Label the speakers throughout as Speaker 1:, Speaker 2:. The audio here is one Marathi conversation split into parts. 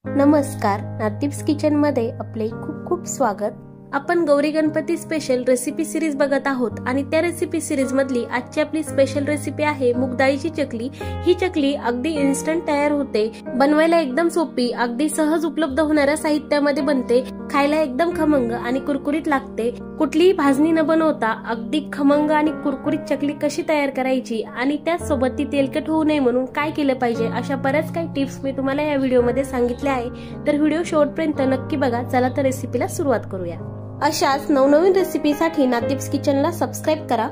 Speaker 1: नमस्कार, नातिब्स किचन मध्ये आपले खूप खूप स्वागत। आपण Gauri Ganpati special recipe series बघत आहोत आणि त्या रेसिपी सिरीज मधली आजची आपली स्पेशल रेसिपी आहे मूग डाळीची चकली। ही चकली अगदी इन्स्टंट तयार होते, बनवायला एकदम सोपी, अगदी सहज उपलब्ध होणाऱ्या साहित्यामध्ये बनते, खायला एकदम खमंग आणि कुरकुरीत लागते। कुठलीही भाजणी न बनवता अगदी खमंग आणि कुरकुरीत चकली कशी तयार करायची आणि त्याचसोबत ती तेलकट होऊ नये म्हणून काय केलं पाहिजे, अशा बऱ्याच काही टिप्स मी तुम्हाला या व्हिडिओमध्ये सांगितल्या आहे। तर व्हिडिओ शेवटपर्यंत नक्की बघा। चला तर रेसिपीला सुरुवात करूया। अशाच नवनवीन रेसिपीसाठी नातिब्स किचनला सबस्क्राइब करा।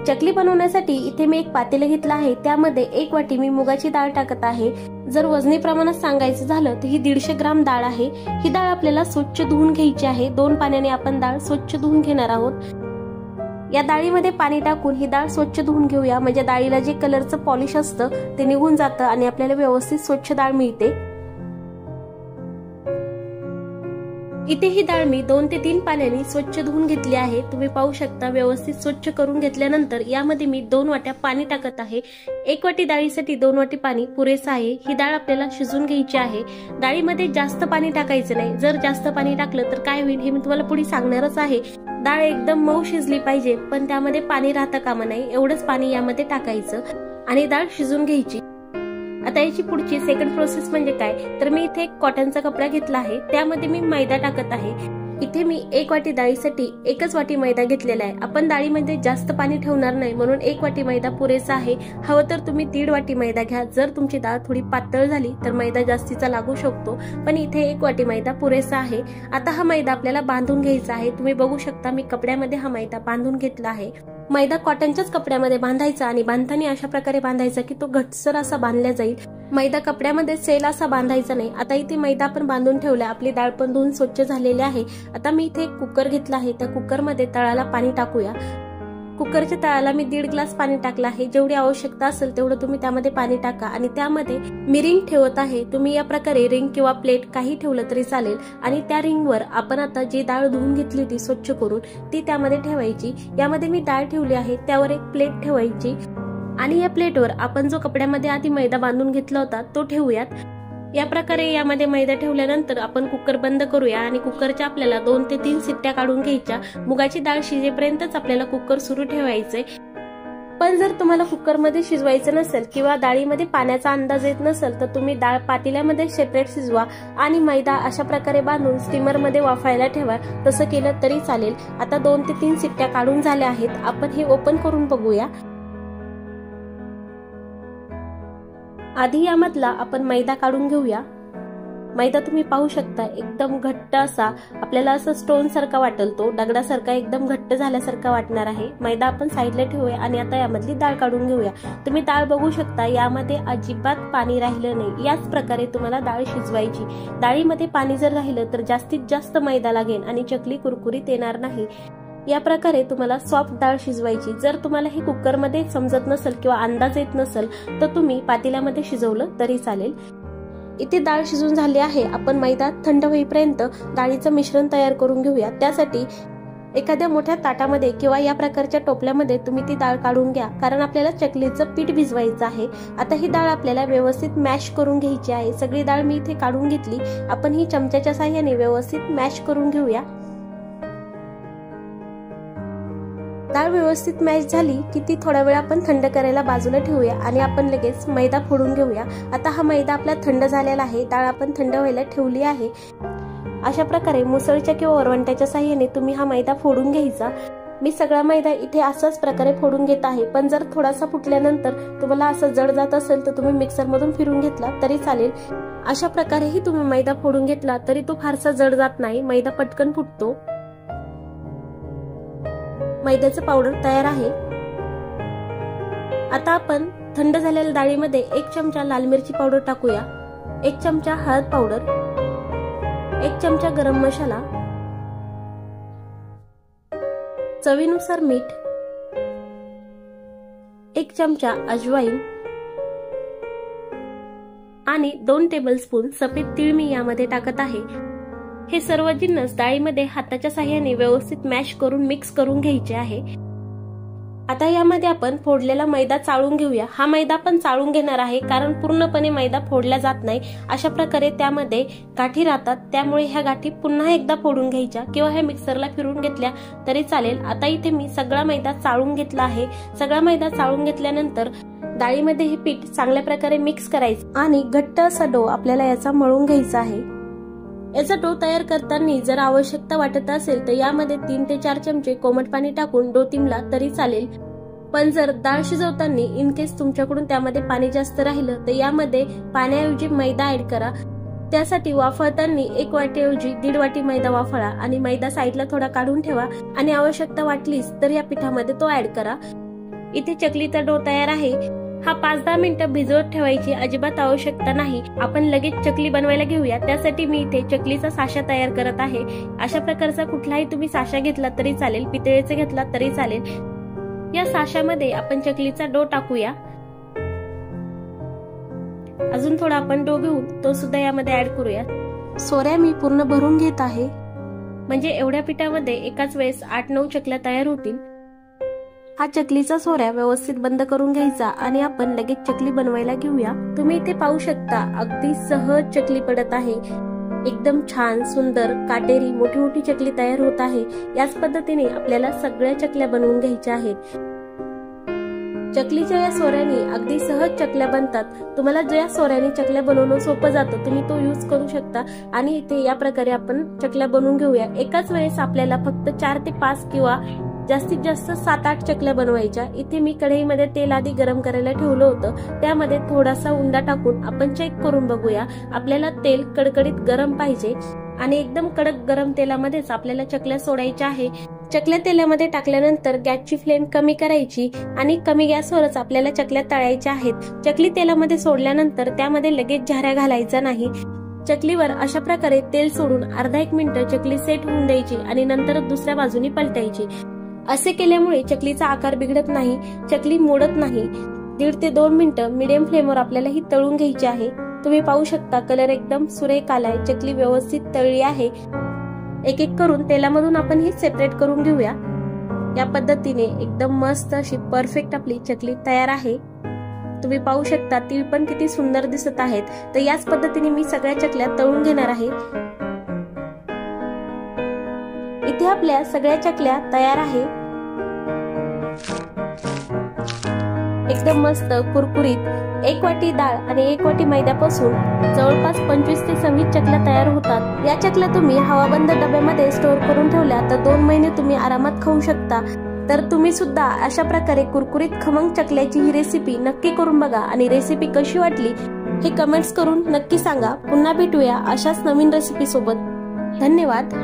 Speaker 1: चकली बनवण्यासाठी इथे मी एक पातेले घेतला आहे, त्यामध्ये 1 वाटी मी मुगाची डाळ टाकत आहे। जर वजनी प्रमाणात सांगायचं झालं तर ही 150 ग्राम डाळ आहे। ही डाळ आपल्याला स्वच्छ धुवून घ्यायची आहे। 2 पाण्याने आपण डाळ स्वच्छ धुवून घेणार आहोत। या डाळीमध्ये पाणी टाकून ही डाळ स्वच्छ धुवून घेऊया, म्हणजे डाळीला जे कलरचं पॉलिश असतं ते निघून जातं आणि आपल्याला व्यवस्थित स्वच्छ डाळ मिळते। इथे ही डाळ मी 2 ते 3 पाण्याने स्वच्छ धुवून घेतली आहे। तुम्ही पाहू शकता व्यवस्थित स्वच्छ करून घेतल्यानंतर यामध्ये मी 2 वाट्या पाणी टाकत आहे। 1 वाटी डाळीसाठी 2 वाटी पाणी पुरेसं आहे। ही डाळ आपल्याला शिजून घ्यायची आहे। डाळीमध्ये जास्त पाणी टाकायचं नाही, जर जास्त पाणी टाकलं तर काय होईल हे मी तुम्हाला पुढे सांगणारच आहे। डाळ एकदम मऊ शिजली पाहिजे, पण त्यामध्ये पाणी राहता कामा नये, एवढंच पाणी यामध्ये टाकायचं आणि डाळ शिजून घ्यायची। आता याची पुढची सेकंड प्रोसेस म्हणजे काय, तर मी इथे एक कॉटनचा कपडा घेतला आहे, त्यामध्ये मी मैदा टाकत आहे। इथे मी 1 वाटी डाळीसाठी 1च वाटी मैदा घेतलेला आहे। आपण डाळीमध्ये जास्त पाणी ठेवणार नाही, म्हणून 1 वाटी मैदा पुरेसा आहे। हवं तर तुम्ही 1.5 वाटी मैदा घ्या। जर तुमची डाळ थोडी पातळ झाली तर मैदा जास्तीचा लागू शकतो, पण इथे 1 वाटी मैदा पुरेसा आहे। आता हा मैदा आपल्याला बांधून घ्यायचा आहे। तुम्ही बघू शकता मी कपड्यामध्ये हा मैदा बांधून घेतला आहे। मैदा कॉटनच्याच कपड्यामध्ये बांधायचा आणि बांधताना अशा प्रकारे बांधायचा की तो घट्टसर असा बांधला जाईल। मैदा कपड्यामध्ये सेल असा बांधायचा नाही। आता इथे मैदा आपण बांधून ठेवला, आपली डाळ पण धुवून स्वच्छ झालेली आहे। आता मी इथे एक कुकर घेतला आहे, त्या कुकरमध्ये तळाला पाणी टाकूया। कुकरच्या तळाला मी 1.5 ग्लास पाणी टाकलं आहे। जेवढी आवश्यकता असेल तेवढं तुम्ही त्यामध्ये पाणी टाका आणि त्यामध्ये मी रिंग ठेवत आहे। तुम्ही या प्रकारे रिंग किंवा प्लेट काही ठेवलं तरी चालेल आणि त्या रिंगवर आपण आता जी डाळ धुवून घेतली होती स्वच्छ करून ती त्यामध्ये ठेवायची। यामध्ये मी डाळ ठेवली आहे, त्यावर एक प्लेट ठेवायची आणि या प्लेटवर आपण जो कपड्यामध्ये आधी मैदा बांधून घेतला होता तो ठेवूयात। या प्रकारे यामध्ये मैदा ठेवल्यानंतर आपण कुकर बंद करूया आणि कुकरच्या आपल्याला 2 ते 3 शिट्ट्या काढून घ्यायच्या। मुगाची डाळ शिजेपर्यंतच आपल्याला कुकर सुरू ठेवायचंय। पण जर तुम्हाला कुकरमध्ये शिजवायचं नसेल किंवा डाळीमध्ये पाण्याचा अंदाज येत नसेल तर तुम्ही डाळ पातेल्यामध्ये सेपरेट शिजवा आणि मैदा अशा प्रकारे बांधून स्टीमरमध्ये वाफायला ठेवा। तसं केलं तरी चालेल। आता 2 ते 3 शिट्ट्या काढून झाल्या आहेत, आपण हे ओपन करून बघूया। आधी यामधला आपण मैदा काढून घेऊया। मैदा तुम्ही पाहू शकता एकदम घट्ट असा, आपल्याला असं स्टोन सारखा वाटेल, तो दगडासारखा एकदम घट्ट झाल्यासारखा वाटणार आहे। मैदा आपण साईडला ठेवूया आणि आता यामधली डाळ काढून घेऊया। तुम्ही डाळ बघू शकता यामध्ये अजिबात पाणी राहिलं नाही। याच प्रकारे तुम्हाला डाळ शिजवायची। डाळीमध्ये पाणी जर राहिलं तर जास्तीत जास्त मैदा लागेल आणि चकली कुरकुरीत येणार नाही। या प्रकारे तुम्हाला सॉफ्ट डाळ शिजवायची। जर तुम्हाला हे कुकरमध्ये समजत नसेल किंवा अंदाज येत नसेल तर तुम्ही पातेल्यामध्ये शिजवलं तरी चालेल। इथे डाळ शिजून झाली आहे। आपण मैदा थंड होईपर्यंत डाळीचं मिश्रण तयार करून घेऊया। त्यासाठी एखाद्या मोठ्या ताटामध्ये किंवा या प्रकारच्या टोपल्यामध्ये तुम्ही ती डाळ काढून घ्या, कारण आपल्याला चकलीचं पीठ भिजवायचं आहे। आता ही डाळ आपल्याला व्यवस्थित मॅश करून घ्यायची आहे। सगळी डाळ मी इथे काढून घेतली। आपण ही चमच्याच्या साहाय्याने व्यवस्थित मॅश करून घेऊया। डाळ व्यवस्थित मॅश झाली की ती थोडा वेळ आपण थंड करायला बाजूला ठेवूया आणि आपण लगेच मैदा फोडून घेऊया। आता हा मैदा आपला थंड झालेला आहे, डाळ आपण थंड व्हायला ठेवली आहे। अशा प्रकारे मुसळच्या किंवा वरवंट्याच्या साहाय्याने तुम्ही हा मैदा फोडून घ्यायचा। मी सगळा मैदा इथे असाच प्रकारे फोडून घेत आहे, पण जर थोडासा फुटल्यानंतर तुम्हाला असं जड जात असेल तर तुम्ही मिक्सर मधून फिरून घेतला तरी चालेल। अशा प्रकारेही तुम्ही मैदा फोडून घेतला तरी तो फारसा जड जात नाही, मैदा पटकन फुटतो। मैद्याचं पावडर तयार आहे। आता आपण थंड झालेल्या डाळीमध्ये 1 चमचा लाल मिरची पावडर टाकूया, 1 चमचा हळद पावडर, 1 चमचा गरम मसाला, चवीनुसार मीठ, 1 चमचा अजवाईन आणि 2 टेबलस्पून सफेद तीळ मी यामध्ये टाकत आहे। हे सर्व जिन्नस डाळीमध्ये हाताच्या साहाय्याने व्यवस्थित मॅश करून मिक्स करून घ्यायचे आहे। आता यामध्ये आपण फोडलेला मैदा चाळून घेऊया। हा मैदा पण चाळून घेणार आहे, कारण पूर्णपणे मैदा फोडला जात नाही। अशा प्रकारे त्यामध्ये गाठी राहतात, त्यामुळे ह्या गाठी पुन्हा एकदा फोडून घ्यायच्या किंवा ह्या मिक्सरला फिरून घेतल्या तरी चालेल। आता इथे मी सगळा मैदा चाळून घेतला आहे। सगळा मैदा चाळून घेतल्यानंतर डाळीमध्ये हे पीठ चांगल्या प्रकारे मिक्स करायचं आणि घट्ट असा डो आपल्याला याचा मळून घ्यायचा आहे। याचा डो तयार करताना जर आवश्यकता वाटत असेल तर यामध्ये 3 ते 4 चमचे कोमट पाणी टाकून डो तिंबला तरी चालेल। पण जर डाळ शिजवताना इन केस तुमच्याकडून त्यामध्ये पाणी जास्त राहिलं तर यामध्ये पाण्याऐवजी मैदा ऍड करा। त्यासाठी वाफळताना 1 वाटीऐवजी 1.5 वाटी मैदा वाफळा आणि मैदा साईडला थोडा काढून ठेवा आणि आवश्यकता वाटलीस तर या पिठामध्ये तो ऍड करा। इथे चकलीचा डो तयार आहे। हा 5-10 मिनिटं भिजवत ठेवायची अजिबात आवश्यकता नाही। आपण लगेच चकली बनवायला घेऊया। त्यासाठी मी इथे चकलीचा साचा तयार करत आहे। अशा प्रकारचा कुठलाही तुम्ही साचा घेतला तरी चालेल, पितळेचा घेतला तरी चालेल। या साच्यामध्ये आपण चकलीचा डो टाकूया। अजून थोडा आपण डो घेऊन तो सुद्धा यामध्ये ऍड करूया। सोऱ्या मी पूर्ण भरून घेत आहे, म्हणजे एवढ्या पिठामध्ये एकाच वेळेस 8-9 चकल्या तयार होतील। हा चकलीचा सोऱ्या व्यवस्थित बंद करून घ्यायचा आणि आपण लगेच चकली बनवायला घेऊया। तुम्ही इथे पाहू शकता अगदी सहज चकली पडत आहे। एकदम छान सुंदर काटेरी मोठी मोठी चकली तयार होत आहे। याच पद्धतीने आपल्याला सगळ्या चकल्या बनवून घ्यायच्या आहेत। चकलीच्या या सोऱ्याने अगदी सहज चकल्या बनतात। तुम्हाला ज्या सोऱ्याने चकल्या बनवणं सोपं जातं तुम्ही तो यूज करू शकता। आणि इथे या प्रकारे आपण चकल्या बनवून घेऊया। एकाच वेळेस आपल्याला फक्त 4 ते 5 किंवा जास्तीत जास्त 7-8 चकल्या बनवायच्या। इथे मी कढईमध्ये तेल आधी गरम करायला ठेवलं होतं, त्यामध्ये थोडासा उंडा टाकून आपण चेक करून बघूया। आपल्याला तेल कडकडीत गरम पाहिजे आणि एकदम कडक गरम तेलामध्येच आपल्याला चकल्या सोडायच्या आहे। चकल्या तेलामध्ये टाकल्यानंतर गॅसची फ्लेम कमी करायची आणि कमी गॅसवरच आपल्याला चकल्या तळायच्या आहेत। चकली तेलामध्ये सोडल्यानंतर त्यामध्ये लगेच झाऱ्या घालायचा नाही। चकलीवर अशा प्रकारे तेल सोडून अर्धा 1 मिनिट चकली सेट होऊन द्यायची आणि नंतर दुसऱ्या बाजूने पलटायची। असे केल्यामुळे चकलीचा आकार बिघडत नाही, चकली मोडत नाही। 1.5 ते 2 मिनिटं मीडियम फ्लेमवर आपल्याला ही तळून घ्यायची आहे। तुम्ही पाहू शकता कलर एकदम सुरेख आलाय, चकली व्यवस्थित तळली आहे। एक एक करून तेलामधून आपण ही सेपरेट करून घेऊया। या पद्धतीने एकदम मस्त अशी परफेक्ट आपली चकली तयार आहे। तुम्ही पाहू शकता ती पण किती सुंदर दिसत आहेत। तर याच पद्धतीने मी सगळ्या चकल्या तळून घेणार आहे। इथे आपल्या सगळ्या चकल्या तयार आहे। एकदम मस्त कुरकुरीत 1 वाटी डाळ आणि 1 वाटी मैद्यापासून जवळपास 25 ते 26 चकल्या तयार होतात। या चकल्या तुम्ही हवाबंद डब्यामध्ये स्टोअर करून ठेवल्या तर 2 महिने तुम्ही आरामात खाऊ शकता। तर तुम्ही सुद्धा अशा प्रकारे कुरकुरीत खमंग चकल्याची ही रेसिपी नक्की करून बघा आणि रेसिपी कशी वाटली हे कमेंट्स करून नक्की सांगा। पुन्हा भेटूया अशाच नवीन रेसिपी सोबत। धन्यवाद।